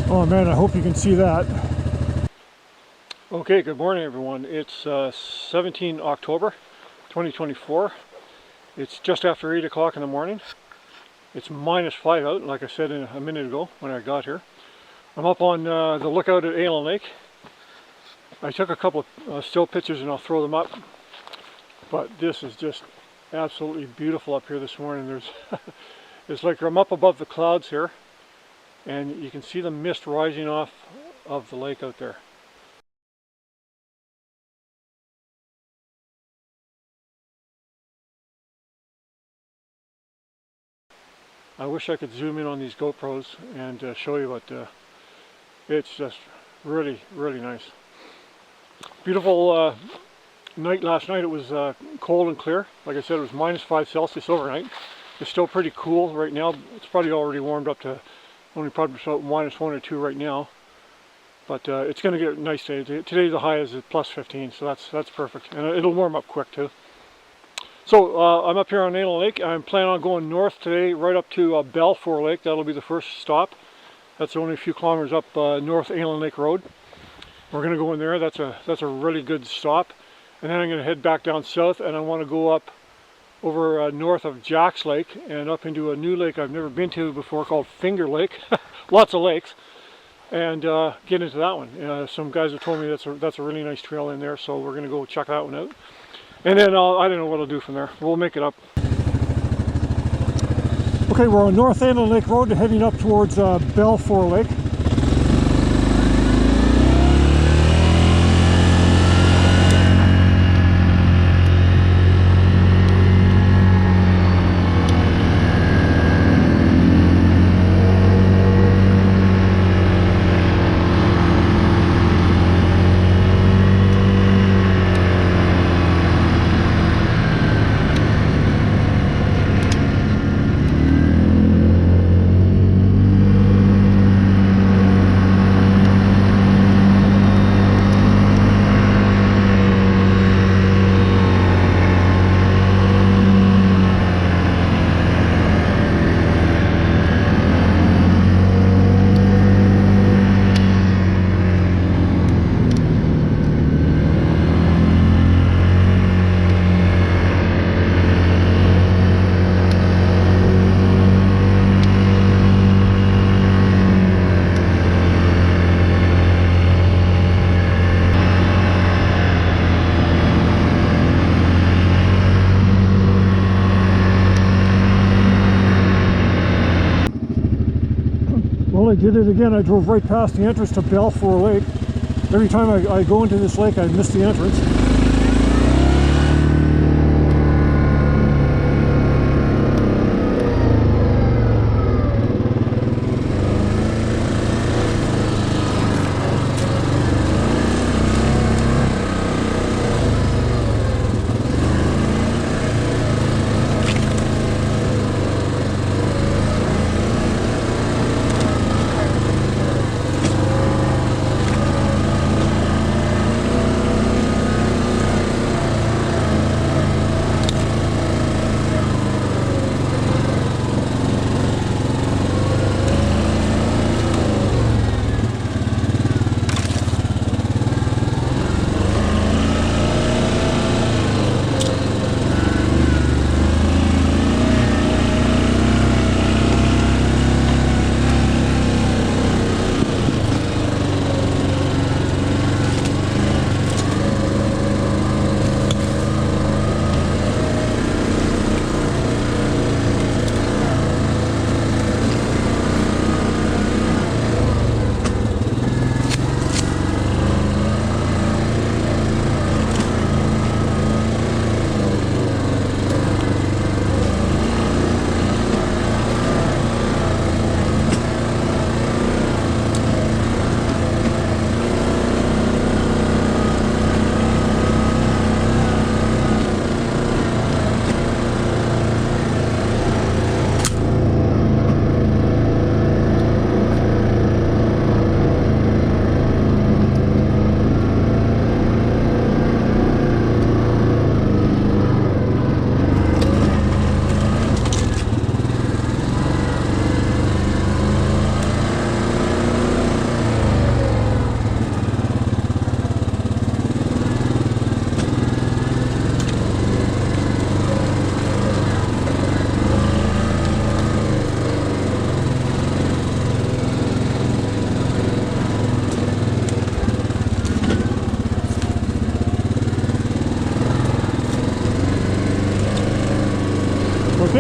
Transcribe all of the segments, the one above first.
Oh man, I hope you can see that. Okay, good morning everyone. It's 17 October 2024. It's just after 8 o'clock in the morning. It's -5 out, like I said a minute ago when I got here. I'm up on the lookout at Aylen Lake. I took a couple of still pictures and I'll throw them up. But this is just absolutely beautiful up here this morning. There's it's like I'm up above the clouds here, and you can see the mist rising off of the lake out there. I wish I could zoom in on these GoPros and show you, but it's just really, really nice. Beautiful night last night. It was cold and clear. Like I said, it was -5 Celsius overnight. It's still pretty cool right now. It's probably already warmed up to only probably about -1 or 2 right now. But it's going to get nice today. Today the high is at +15, so that's perfect. And it'll warm up quick too. So I'm up here on Aylen Lake. I'm planning on going north today, right up to Balfour Lake. That'll be the first stop. That's only a few kilometers up North Aylen Lake Road. We're going to go in there. That's a really good stop. And then I'm going to head back down south, and I want to go up over north of Jack's Lake and up into a new lake I've never been to before called Finger Lake. Lots of lakes. And get into that one. Some guys have told me that's a really nice trail in there, so we're going to go check that one out. And then I don't know what I'll do from there. We'll make it up. Okay, we're on North Aylen Lake Road heading up towards Balfour Lake. Well, I did it again. I drove right past the entrance to Balfour Lake. Every time I go into this lake, I miss the entrance.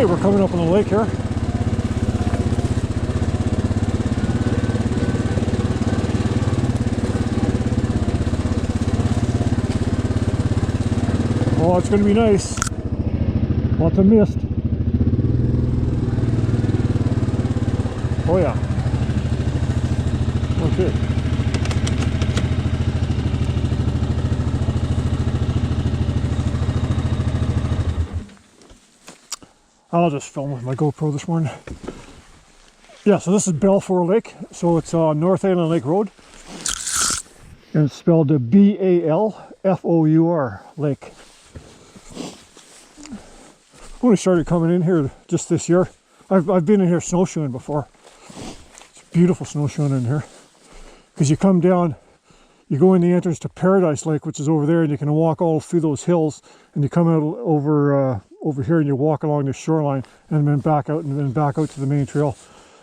Okay, we're coming up on the lake here. Oh, it's going to be nice. Lots of mist. Oh yeah. Okay. I'll just film with my GoPro this morning. Yeah, so this is Balfour Lake. So it's North Aylen Lake Road. And it's spelled B-A-L-F-O-U-R, Lake. I only started coming in here just this year. I've been in here snowshoeing before. It's beautiful snowshoeing in here. Because you come down, you go in the entrance to Paradise Lake, which is over there, and you can walk all through those hills, and you come out over here and you walk along the shoreline, and then back out, and then back out to the main trail.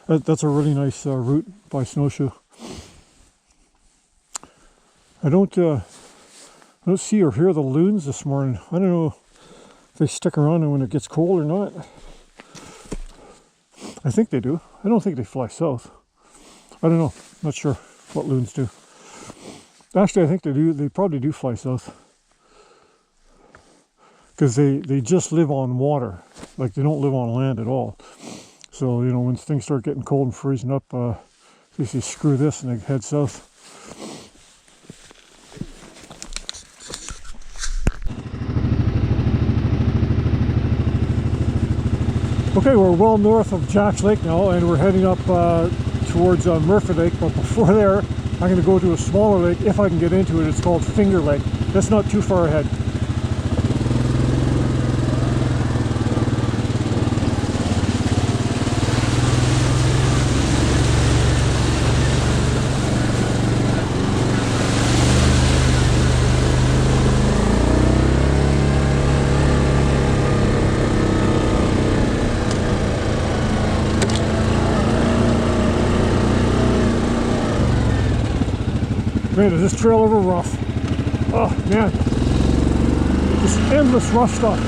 That's a really nice route by snowshoe. I don't see or hear the loons this morning. I don't know if they stick around when it gets cold or not. I think they do. I don't think they fly south. I don't know. Not sure what loons do. Actually, I think they do. They probably do fly south. Because they just live on water. Like, they don't live on land at all. So, you know, when things start getting cold and freezing up, they say, screw this, and they head south. Okay, we're well north of Jack's Lake now, and we're heading up towards Murphy Lake, but before there, I'm going to go to a smaller lake, if I can get into it. It's called Finger Lake. That's not too far ahead. Man, is this trail ever rough. Oh, man. Just endless rough stuff.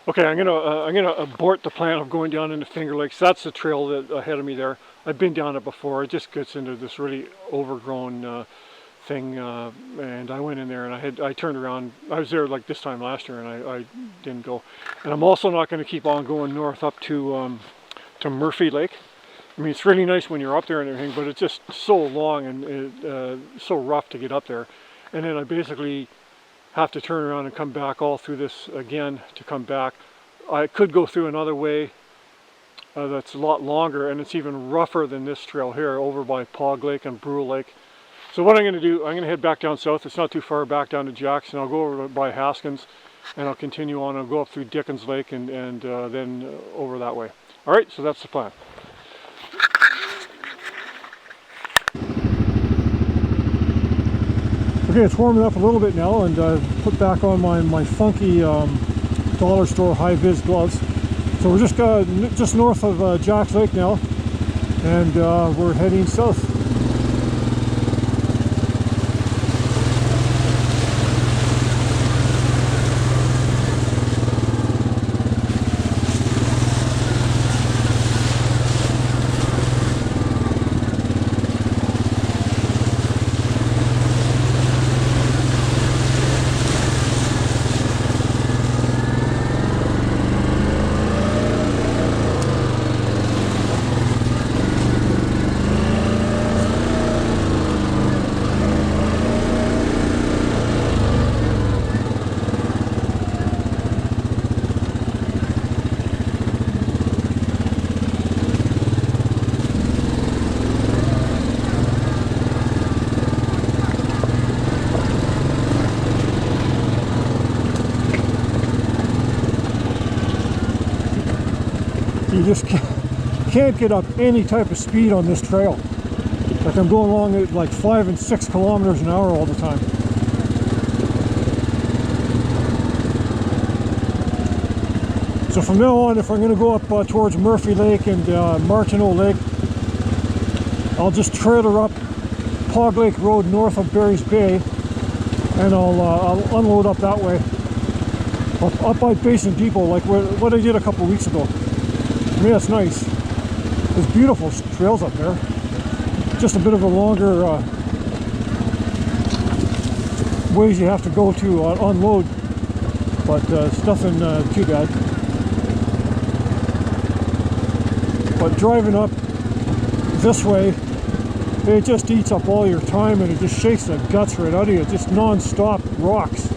Okay, I'm gonna abort the plan of going down into Finger Lakes. That's the trail that ahead of me there. I've been down it before. It just gets into this really overgrown thing, and I went in there and I turned around. I was there like this time last year, and I didn't go. And I'm also not going to keep on going north up to Murphy Lake. I mean, it's really nice when you're up there and everything, but it's just so long and so rough to get up there. And then I basically have to turn around and come back all through this again to come back. I could go through another way that's a lot longer, and it's even rougher than this trail here over by Pog Lake and Brule Lake. So what I'm going to do, I'm going to head back down south. It's not too far back down to Jackson. I'll go over by Haskins, and I'll continue on. I'll go up through Dickens Lake and then over that way. All right, so that's the plan. Okay, it's warming up a little bit now, and I've put back on my funky dollar store high-vis gloves. So we're just north of Jack's Lake now, and we're heading south. just can't get up any type of speed on this trail. Like I'm going along at like 5 and 6 kilometers an hour all the time. So from now on, if I'm going to go up towards Murphy Lake and Martineau Lake, I'll just trailer up Pog Lake Road north of Barry's Bay, and I'll unload up that way. Up by Basin Depot, like what I did a couple weeks ago. I mean, that's nice. There's beautiful trails up there. Just a bit of a longer ways you have to go to unload, but it's nothing too bad. But driving up this way, it just eats up all your time and it just shakes the guts right out of you. Just non-stop rocks.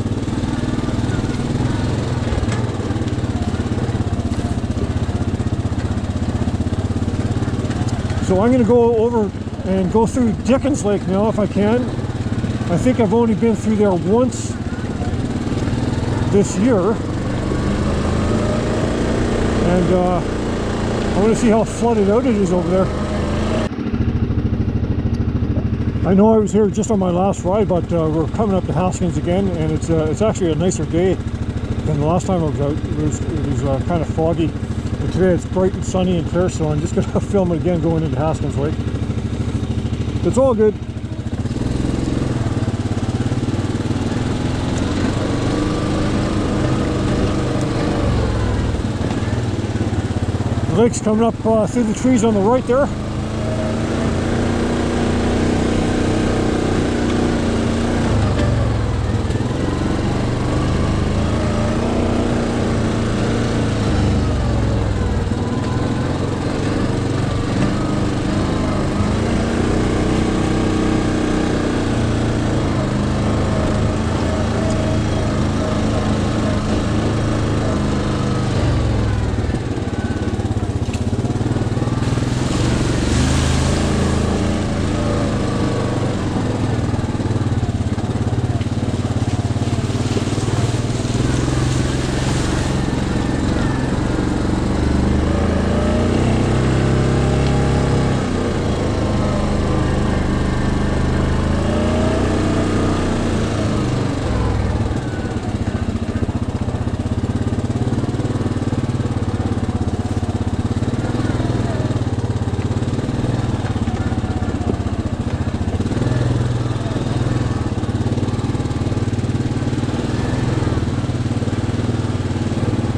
So I'm going to go over and go through Dickens Lake now if I can. I think I've only been through there once this year. And I want to see how flooded out it is over there. I know I was here just on my last ride, but we're coming up to Haskins again, and it's actually a nicer day than the last time I was out. It was kind of foggy, but today it's bright and sunny and clear, so I'm just going to film it again going into Haskins Lake. It's all good. The lake's coming up through the trees on the right there.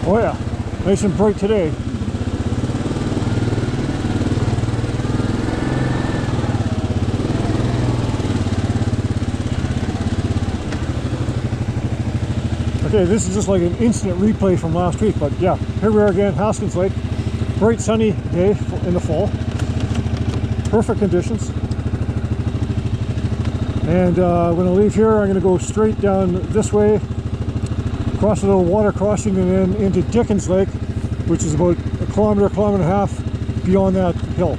Oh yeah, nice and bright today. Okay, this is just like an instant replay from last week, but yeah, here we are again, Haskins Lake. Bright sunny day in the fall. Perfect conditions. And when I leave here, I'm going to go straight down this way, across a little water crossing, and then into Dickens Lake, which is about a kilometer and a half beyond that hill.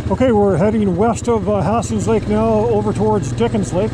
Okay, we're heading west of Haskins Lake now, over towards Dickens Lake.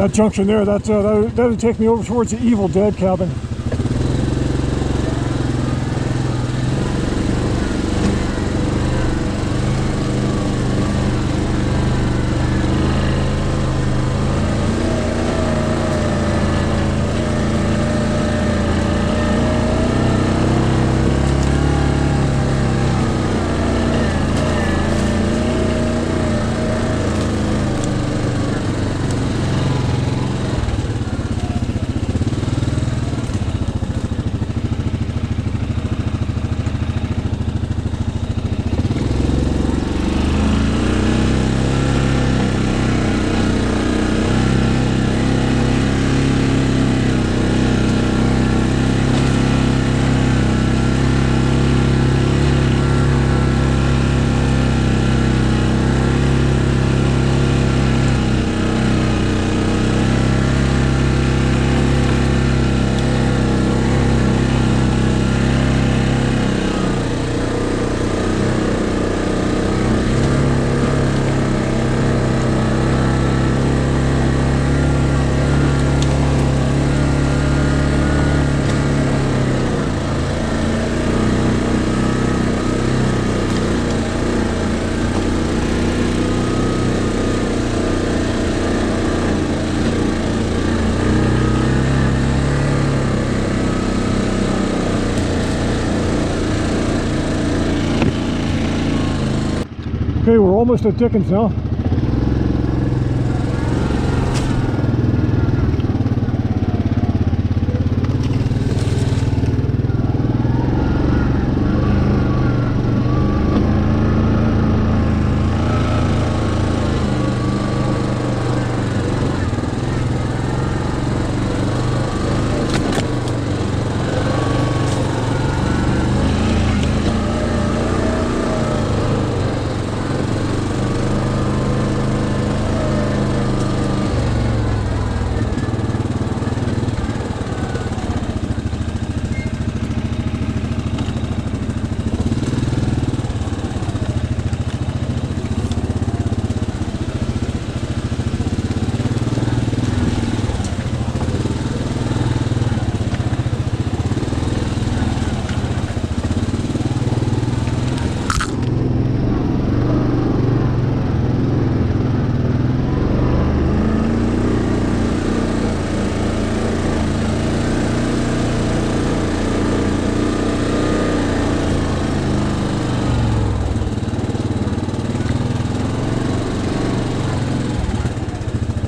That junction there, that would take me over towards the Evil Dead cabin. Okay, we're almost at Dickens now.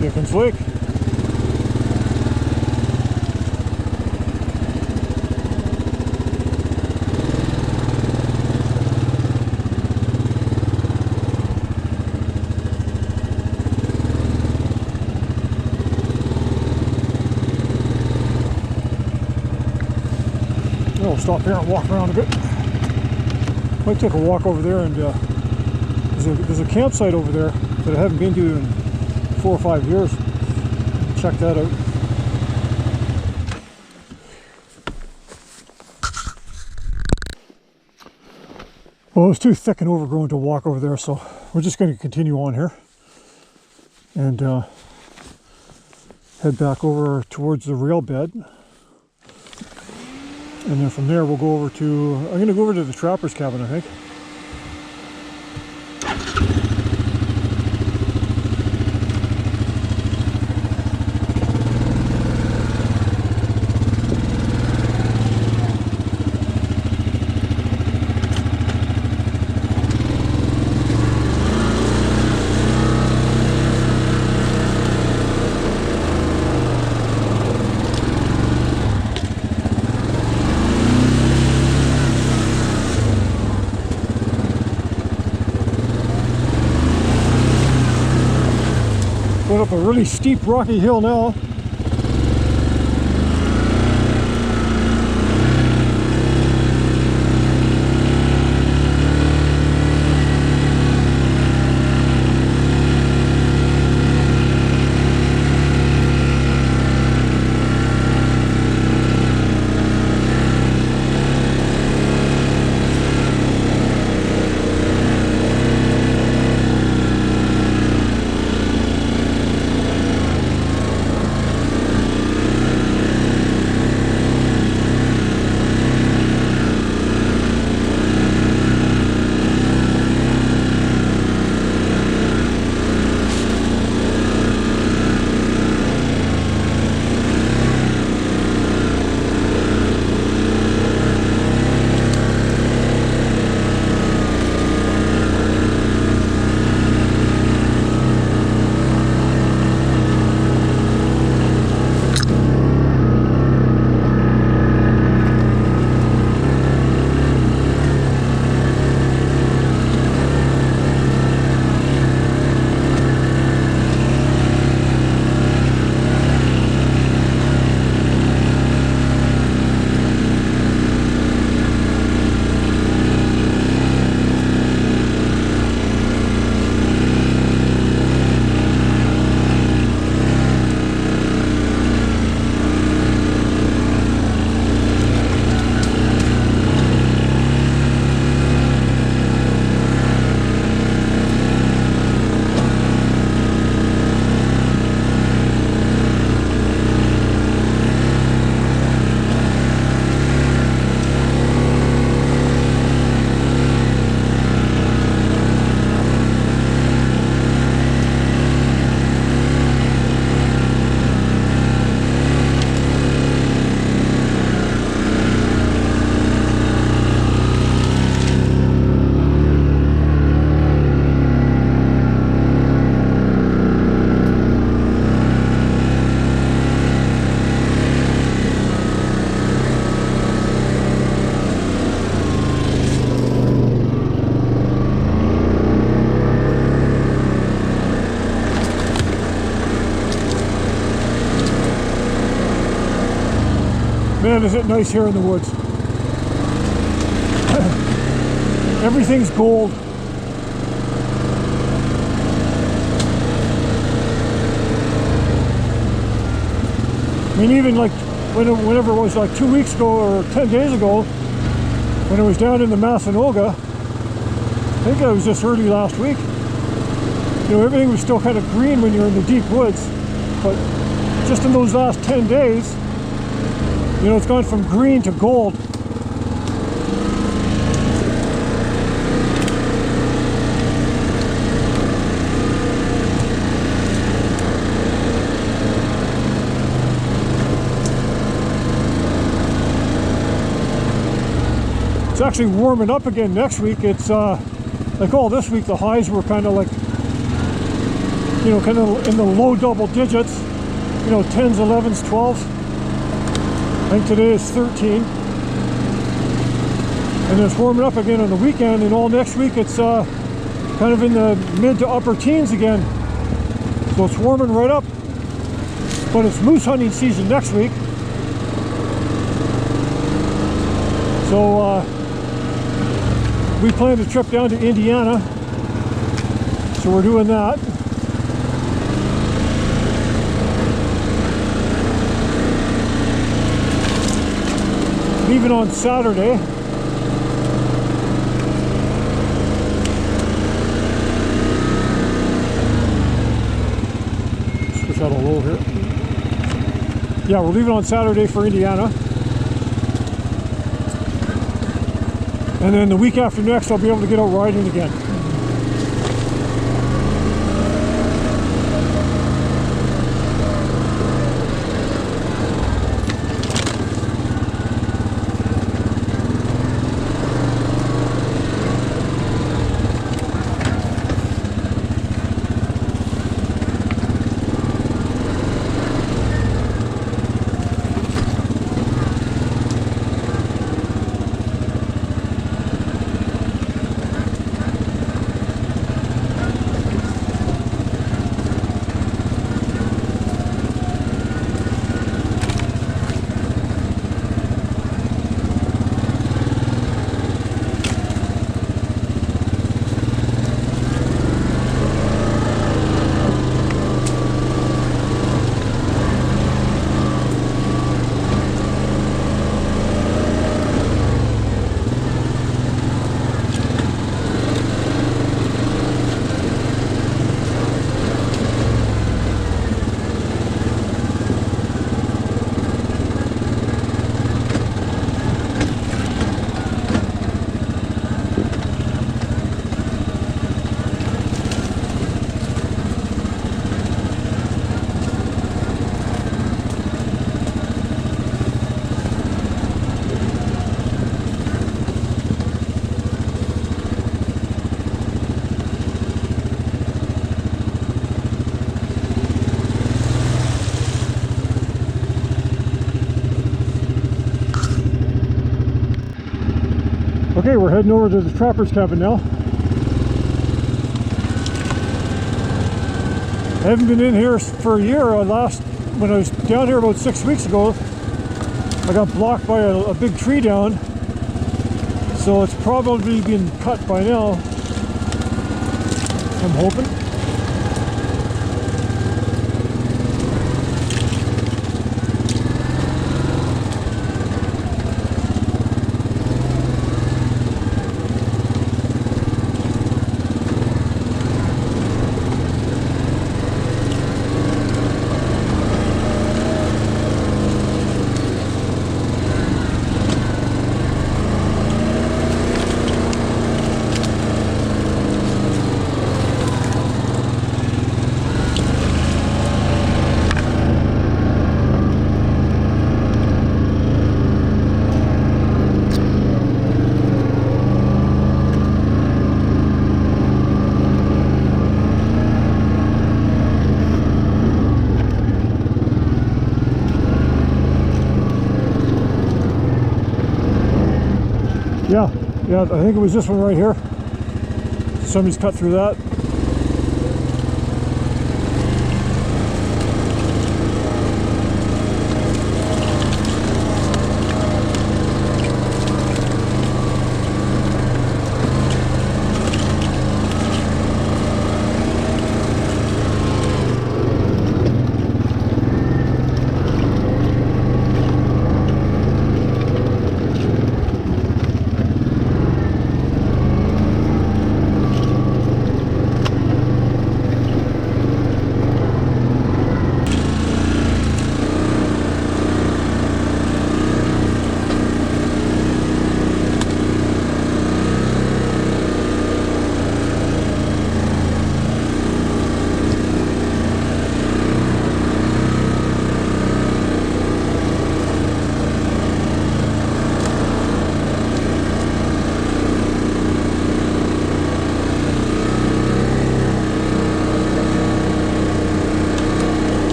Dickens Lake. We'll stop here and walk around a bit. Might take a walk over there, and there's a campsite over there that I haven't been to in 4 or 5 years. Check that out. Well, it was too thick and overgrown to walk over there, so we're just going to continue on here and head back over towards the rail bed. And then from there we'll go over to, I'm going to go over to the trapper's cabin, I think. Going up a really steep rocky hill now. man, is it nice here in the woods. Everything's gold. I mean, even like whenever it was like 2 weeks ago or 10 days ago, when I was down in the Masanoga, I think it was just early last week, you know, everything was still kind of green when you're in the deep woods, but just in those last 10 days, you know, it's gone from green to gold. It's actually warming up again next week. It's like all this week the highs were kind of like, you know, kind of in the low double digits, you know, 10s, 11s, 12s. I think today is 13. And it's warming up again on the weekend, and all next week it's kind of in the mid to upper teens again. So it's warming right up. But it's moose hunting season next week. So we planned a trip down to Indiana, so we're doing that. Leaving on Saturday. Switch out a low here. Yeah, we're leaving on Saturday for Indiana. And then the week after next, I'll be able to get out riding again. Okay, we're heading over to the trapper's cabin now. I haven't been in here for a year. When I was down here about 6 weeks ago, I got blocked by a big tree down. So it's probably been cut by now, I'm hoping. Yeah, I think it was this one right here. Somebody's cut through that.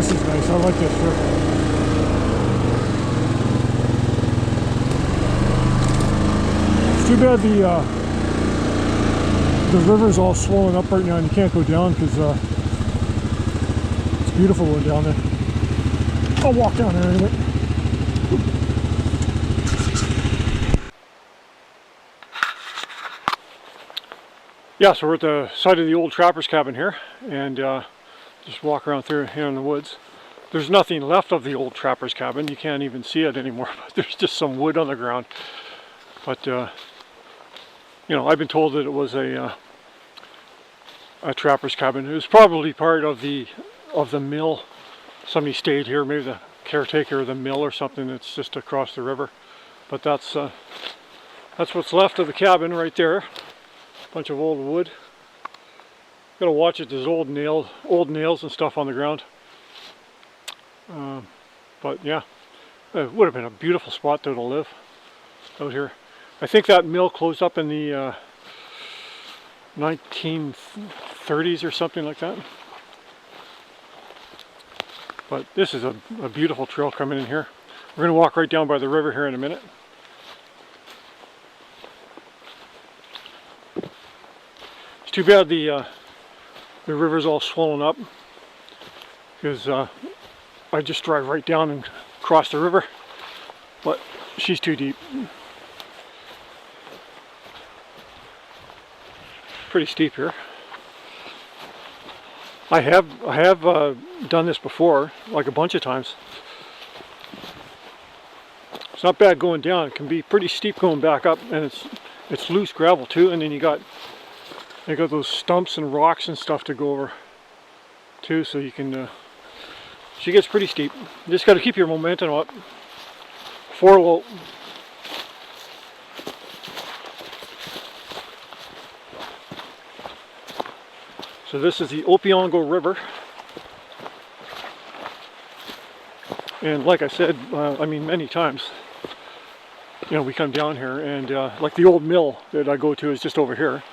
this is nice. I like this here. It's too bad the river's all swollen up right now and you can't go down because it's beautiful going down there. I'll walk down there anyway. Yeah, so we're at the site of the old trapper's cabin here, and just walk around through here in the woods. There's nothing left of the old trapper's cabin. You can't even see it anymore, but there's just some wood on the ground. But you know, I've been told that it was a trapper's cabin. It was probably part of the mill. Somebody stayed here, maybe the caretaker of the mill or something that's just across the river. But that's what's left of the cabin right there. Bunch of old wood. Gotta watch it. There's old nails and stuff on the ground. But yeah, it would have been a beautiful spot though to live out here. I think that mill closed up in the 1930s or something like that. But this is a beautiful trail coming in here. We're gonna walk right down by the river here in a minute. It's too bad the river's all swollen up because I just drive right down and cross the river, but she's too deep. Pretty steep here. I have done this before, like a bunch of times. It's not bad going down. It can be pretty steep going back up, and it's loose gravel too, and then you got those stumps and rocks and stuff to go over too, so you can she gets pretty steep. You just got to keep your momentum up. 4 low. So this is the Opeongo River, and like I said, I mean many times, you know, we come down here and like the old mill that I go to is just over here.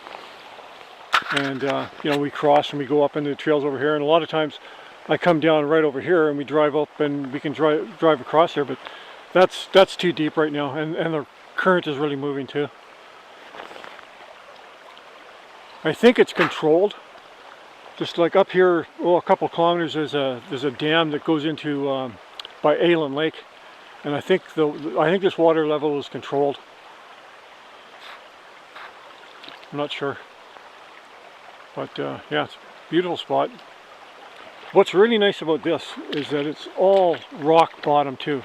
And you know, we cross and we go up into the trails over here, and a lot of times I come down right over here and we drive up and we can drive across here, but that's too deep right now, and the current is really moving too. I think it's controlled. Just like up here, a couple kilometers, there's a dam that goes into by Aylen Lake, and I think this water level is controlled. I'm not sure. But yeah, it's a beautiful spot. What's really nice about this is that it's all rock bottom too.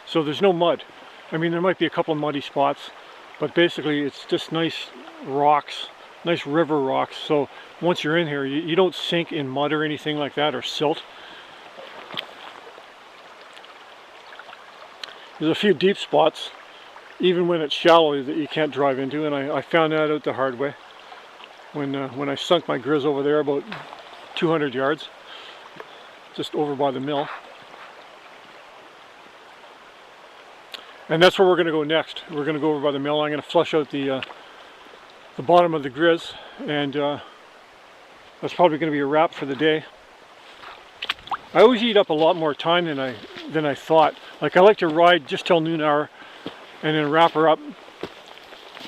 So there's no mud. I mean, there might be a couple of muddy spots, but basically it's just nice rocks, nice river rocks. So once you're in here, you don't sink in mud or anything like that, or silt. There's a few deep spots, even when it's shallow, that you can't drive into, and I found that out the hard way. When I sunk my Grizz over there about 200 yards, just over by the mill. And that's where we're going to go next. We're going to go over by the mill. I'm going to flush out the bottom of the Grizz, and that's probably going to be a wrap for the day. I always eat up a lot more time than I thought. Like, I like to ride just till noon hour and then wrap her up.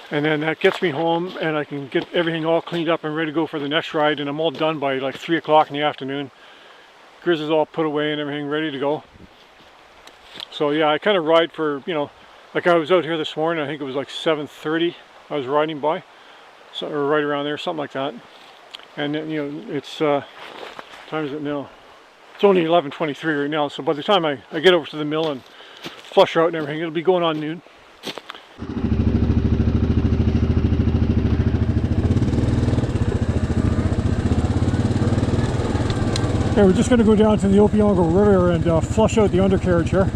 And then that gets me home, and I can get everything all cleaned up and ready to go for the next ride, and I'm all done by like 3 o'clock in the afternoon. Grizz is all put away and everything ready to go. So yeah, I kind of ride for, you know, like I was out here this morning, I think it was like 7:30 I was riding by, so, or right around there, something like that. And then, you know, it's, what time is it now? It's only 11:23 right now, so by the time I get over to the mill and flush her out and everything, it'll be going on noon. Okay, we're just going to go down to the Opeongo River and flush out the undercarriage here.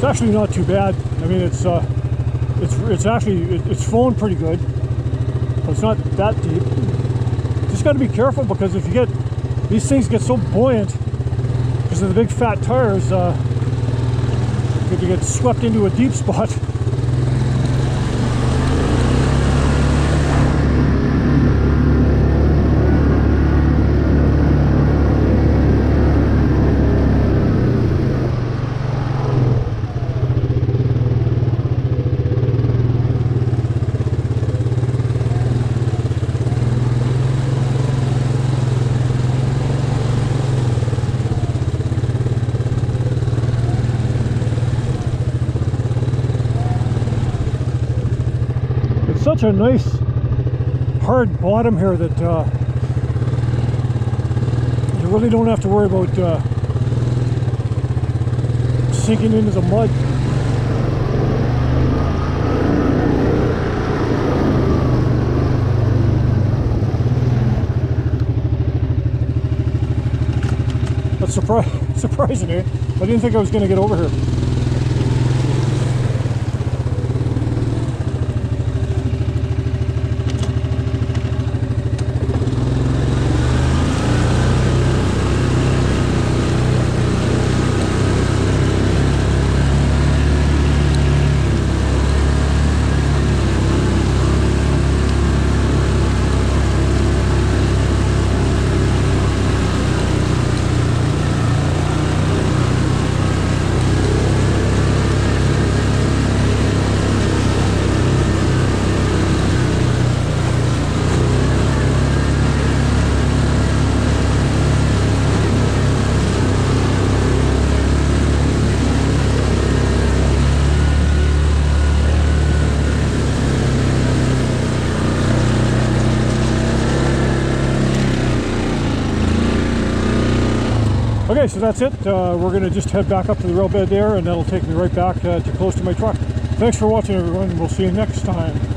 It's actually not too bad. I mean, it's actually it's flowing pretty good, but it's not that deep. Just got to be careful, because if you get these things get so buoyant because of the big fat tires, if you get swept into a deep spot. Such a nice hard bottom here that you really don't have to worry about sinking into the mud. That's surprising, eh? I didn't think I was going to get over here. Okay, so that's it. We're going to just head back up to the rail bed there, and that'll take me right back to close to my truck. Thanks for watching, everyone. We'll see you next time.